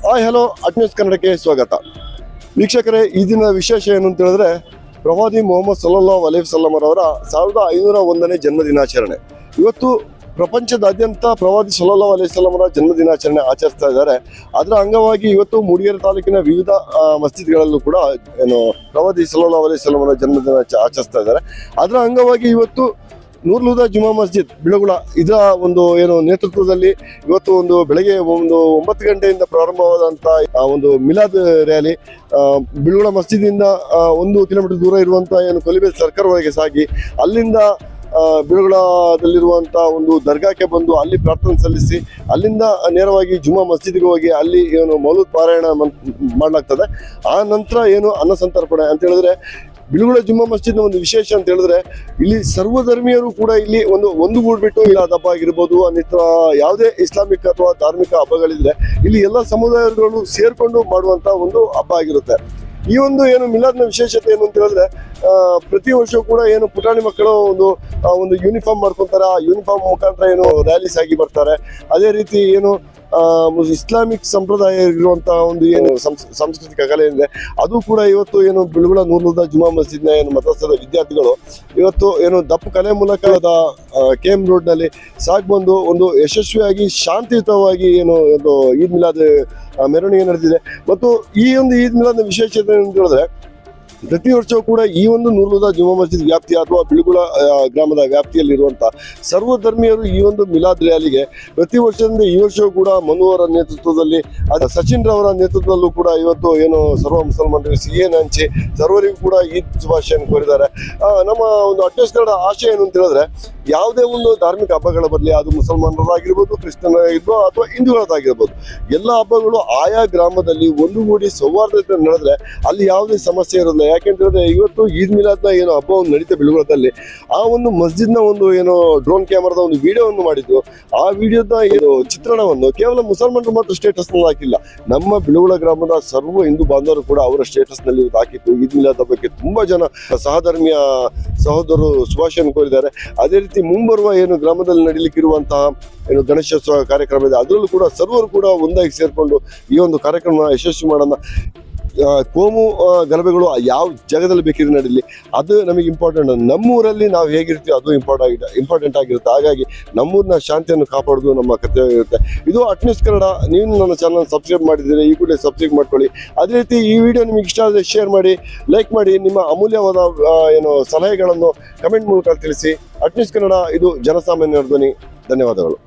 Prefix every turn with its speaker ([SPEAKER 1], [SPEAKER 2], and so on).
[SPEAKER 1] Hi hello ಅಟ್ನ್ಯೂಸ್ ಕನ್ನಡಕ್ಕೆ ಸ್ವಾಗತ. ವೀಕ್ಷಕರೇ, ಈ ದಿನ ವಿಶೇಷ ಏನು ಅಂತ ಹೇಳಿದ್ರೆ ಪ್ರವಾದಿ ಮೊಹಮ್ಮದ್ ಸಲ್ಲಲ್ಲಾಹು ಅಲೈಹಿ ವಸಲ್ಲಂ ಅವರ 1501ನೇ ಜನ್ಮ ದಿನಾಚರಣೆ. ಇವತ್ತು ಪ್ರಪಂಚದಾದ್ಯಂತ ಪ್ರವಾದಿ ಸಲ್ಲಲ್ಲಾಹು ಅಲೈಹಿ ವಸಲ್ಲಂ ಅವರ ಜನ್ಮ ದಿನಾಚರಣೆ ಆಚರಿಸ್ತಾ ಇದ್ದಾರೆ. ಅದರ ಅಂಗವಾಗಿ ಇವತ್ತು ಮೂಡಿಗೆರೆ ತಾಲೂಕಿನ ವಿವಿಧ ಮಸ್ಜಿದ್ಗಳಲ್ಲೂ ಕೂಡ ಪ್ರವಾದಿ ಸಲ್ಲಲ್ಲಾಹು ಅಲೈಹಿ ವಸಲ್ಲಂ ಅವರ ಜನ್ಮ ದಿನ ಆಚರಿಸ್ತಾ ಇದ್ದಾರೆ. ಅದರ ಅಂಗವಾಗಿ ಇವತ್ತು ನೂರ್ ಹುದಾ ಜುಮಾ ಮಸ್ಜಿದ್ ಬಿಳುಗುಳ ಇದರ ನೇತೃತ್ವದಲ್ಲಿ ಇವತ್ತು ಬೆಳಗ್ಗೆ 9 ಗಂಟೆಯಿಂದ ಪ್ರಾರಂಭವಾದಂತ ಒಂದು ಮಿಲಾದ್ ರ್ಯಾಲಿ ಬಿಳುಗುಳ ಮಸ್ಜಿದಿಂದ 1 ಕಿಲೋಮೀಟರ್ ದೂರ ಇರುವಂತಹ ಕೊಲಿಬೇಲ್ ಸರ್ಕಾರವರೆಗೆ ಸಾಗಿ ಅಲ್ಲಿಂದ ಬಿಳುಗುಳದಲ್ಲಿರುವಂತಹ ಒಂದು ದರ್ಗಾಕ್ಕೆ ಬಂದು ಅಲ್ಲಿ ಪ್ರಾರ್ಥನೆ ಸಲ್ಲಿಸಿ ಅಲ್ಲಿಂದ ನೇರವಾಗಿ ಜುಮಾ ಮಸ್ಜಿದ್ಗೆ ಹೋಗಿ ಅಲ್ಲಿ ಮೌಲೂದ್ ಪಾರಾಯಣ ಮಾಡಲಾಗ್ತದೆ. ಆ ನಂತರ ಅನ್ನ ಸಂತರ್ಪಣೆ ಅಂತ ಹೇಳಿದ್ರೆ ಬಿಳುಗುಳ ಜುಮ್ಮಾ ಮಸ್ಜಿದ್ನ ಒಂದು ವಿಶೇಷ ಅಂತ ಹೇಳಿದ್ರೆ ಇಲ್ಲಿ ಸರ್ವಧರ್ಮೀಯರು ಕೂಡ ಇಲ್ಲಿ ಒಂದುಗೂಡ್ಬಿಟ್ಟು ಮಿಲಾದ್ ಹಬ್ಬ ಆಗಿರ್ಬೋದು, ಅನ್ನಿತರ ಯಾವುದೇ ಇಸ್ಲಾಮಿಕ್ ಅಥವಾ ಧಾರ್ಮಿಕ ಹಬ್ಬಗಳಿದ್ರೆ ಇಲ್ಲಿ ಎಲ್ಲ ಸಮುದಾಯಗಳು ಸೇರ್ಕೊಂಡು ಮಾಡುವಂತ ಒಂದು ಹಬ್ಬ ಆಗಿರುತ್ತೆ. ಈ ಮಿಲಾದ್ನ ವಿಶೇಷತೆ ಏನು ಅಂತ ಹೇಳಿದ್ರೆ ಪ್ರತಿ ವರ್ಷವೂ ಕೂಡ ಪುಟಾಣಿ ಮಕ್ಕಳು ಒಂದು ಯೂನಿಫಾರ್ಮ್ ಮಾಡ್ಕೊಂತಾರೆ. ಆ ಯೂನಿಫಾರ್ಮ್ ಮುಖಾಂತರ ರ್ಯಾಲೀಸ್ ಆಗಿ ಬರ್ತಾರೆ. ಅದೇ ರೀತಿ ಇಸ್ಲಾಮಿಕ್ ಸಂಪ್ರದಾಯ ಇರುವಂತಹ ಒಂದು ಸಾಂಸ್ಕೃತಿಕ ಕಲೆ ಇದೆ, ಅದು ಕೂಡ ಇವತ್ತು ಬಿಳುಗುಳ ನೂರ್ ಹುದಾ ಜುಮಾ ಮಸ್ಜಿದ್ನ ಮದ್ರಸಾದ ವಿದ್ಯಾರ್ಥಿಗಳು ಇವತ್ತು ದಪ್ಪು ಕಲೆ ಮೂಲಕ KM ರೋಡ್ ನಲ್ಲಿ ಸಾಗ್ಬಂದು ಒಂದು ಯಶಸ್ವಿಯಾಗಿ ಶಾಂತಿಯುತವಾಗಿ ಈದ್ ಮಿಲಾದ್ ಮೆರವಣಿಗೆ ನಡೆದಿದೆ. ಮತ್ತು ಈ ಈದ್ ಮಿಲಾದ್ನ ವಿಶೇಷತೆ ಅಂತ ಹೇಳಿದ್ರೆ ಪ್ರತಿ ವರ್ಷವೂ ಕೂಡ ಈ ನೂರ್ ಹುದಾ ಜುಮಾ ಮಸ್ಜಿದ್ ವ್ಯಾಪ್ತಿ ಅಥವಾ ಬಿಳುಗುಳ ಗ್ರಾಮದ ವ್ಯಾಪ್ತಿಯಲ್ಲಿರುವಂತಹ ಸರ್ವಧರ್ಮೀಯರು ಈ ಮಿಲಾದ್ ರ್ಯಾಲಿಗೆ ಪ್ರತಿ ವರ್ಷದಿಂದ ಈ ವರ್ಷವೂ ಕೂಡ ಮನುವರ ನೇತೃತ್ವದಲ್ಲಿ ಸಚಿನ್ ರವರ ನೇತೃತ್ವದಲ್ಲೂ ಕೂಡ ಇವತ್ತು ಸರ್ವ ಮುಸಲ್ಮಾನರಿಗೆ ಸಿಹಿಯನ್ನು ಹಂಚಿ ಸರ್ವರಿಗೂ ಕೂಡ ಈದ್ ಶುಭಾಶಯನ್ನು ಕೋರಿದ್ದಾರೆ. ನಮ್ಮ ಅಟ್ನ್ಯೂಸ್ ಕನ್ನಡ ಆಶಯ ಏನು ಅಂತ ಹೇಳಿದ್ರೆ ಯಾವುದೇ ಧಾರ್ಮಿಕ ಹಬ್ಬಗಳ ಬರಲಿ, ಅದು ಮುಸಲ್ಮಾನರಾಗಿರ್ಬೋದು, ಕ್ರಿಶ್ಚಿಯನ್ರಾಗಿರ್ಬೋದು ಅಥವಾ ಹಿಂದೂಗಳದ್ದಾಗಿರ್ಬೋದು, ಎಲ್ಲ ಹಬ್ಬಗಳು ಆಯಾ ಗ್ರಾಮದಲ್ಲಿ ಒಂದುಗೂಡಿ ಸೌಹಾರ್ದತೆ ನಡೆದ್ರೆ ಅಲ್ಲಿ ಯಾವುದೇ ಸಮಸ್ಯೆ ಇರೋದಿಲ್ಲ. ಯಾಕೆಂತಂದ್ರೆ ಇವತ್ತು ಈದ್ ಮಿಲಾದ್ನ ಹಬ್ಬ ನಡೀತಾ ಬಿಳುಗುಳದಲ್ಲಿ ಆ ಮಸ್ಜಿದ್ನ ಡ್ರೋನ್ ಕ್ಯಾಮರಾದ ಒಂದು ವಿಡಿಯೋವನ್ನು ಮಾಡಿದ್ರು. ಆ ವಿಡಿಯೋದ ಚಿತ್ರಣವನ್ನು ಕೇವಲ ಮುಸಲ್ಮಾನರು ಮಾತ್ರ ಸ್ಟೇಟಸ್ ನಲ್ಲಿ ಹಾಕಿಲ್ಲ, ನಮ್ಮ ಬಿಳುಗುಳ ಗ್ರಾಮದ ಸರ್ವ ಹಿಂದೂ ಬಾಂಧವರು ಕೂಡ ಅವರ ಸ್ಟೇಟಸ್ ನಲ್ಲಿ ಹಾಕಿತ್ತು. ಈದ್ ಮಿಲಾದ್ ಹಬ್ಬಕ್ಕೆ ತುಂಬಾ ಜನ ಸಹಧರ್ಮೀಯ ಸಹೋದರರು ಶುಭಾಶಯನ್ನು ಕೋರಿದ್ದಾರೆ. ಅದೇ ರೀತಿ ಮುಂಬರುವ ಗ್ರಾಮದಲ್ಲಿ ನಡೀಲಿಕ್ಕಿರುವಂತಹ ಗಣೇಶೋತ್ಸವ ಕಾರ್ಯಕ್ರಮ ಇದೆ, ಅದರಲ್ಲೂ ಕೂಡ ಸರ್ವರು ಕೂಡ ಒಂದಾಗಿ ಸೇರ್ಕೊಂಡು ಈ ಕಾರ್ಯಕ್ರಮ ಯಶಸ್ವಿ ಮಾಡೋಣ. ಕೋಮು ಗಲಭೆಗಳು ಯಾವ ಜಾಗದಲ್ಲಿ ಬೇಕಿದ್ರೆ ನಡೀಲಿ, ಅದು ನಮಗೆ ಇಂಪಾರ್ಟೆಂಟ್. ನಮ್ಮೂರಲ್ಲಿ ನಾವು ಹೇಗಿರ್ತೀವಿ ಅದು ಇಂಪಾರ್ಟೆಂಟ್ ಆಗಿರುತ್ತೆ. ಹಾಗಾಗಿ ನಮ್ಮೂರಿನ ಶಾಂತಿಯನ್ನು ಕಾಪಾಡೋದು ನಮ್ಮ ಕರ್ತವ್ಯ ಇರುತ್ತೆ. ಇದು ಅಟ್ನ್ಯೂಸ್ ಕನ್ನಡ. ನೀವು ನನ್ನ ಚಾನಲ್ ಸಬ್ಸ್ಕ್ರೈಬ್ ಮಾಡಿದ್ದೀರಿ, ಈ ಕೂಡ ಸಬ್ಸ್ಕ್ರೈಬ್ ಮಾಡ್ಕೊಳ್ಳಿ. ಅದೇ ರೀತಿ ಈ ವಿಡಿಯೋ ನಿಮಗೆ ಇಷ್ಟ ಆದರೆ ಶೇರ್ ಮಾಡಿ, ಲೈಕ್ ಮಾಡಿ, ನಿಮ್ಮ ಅಮೂಲ್ಯವಾದ ಸಲಹೆಗಳನ್ನು ಕಮೆಂಟ್ ಮೂಲಕ ತಿಳಿಸಿ. ಅಟ್ನ್ಯೂಸ್ ಕನ್ನಡ ಇದು ಜನಸಾಮಾನ್ಯರ ಧ್ವನಿ. ಧನ್ಯವಾದಗಳು.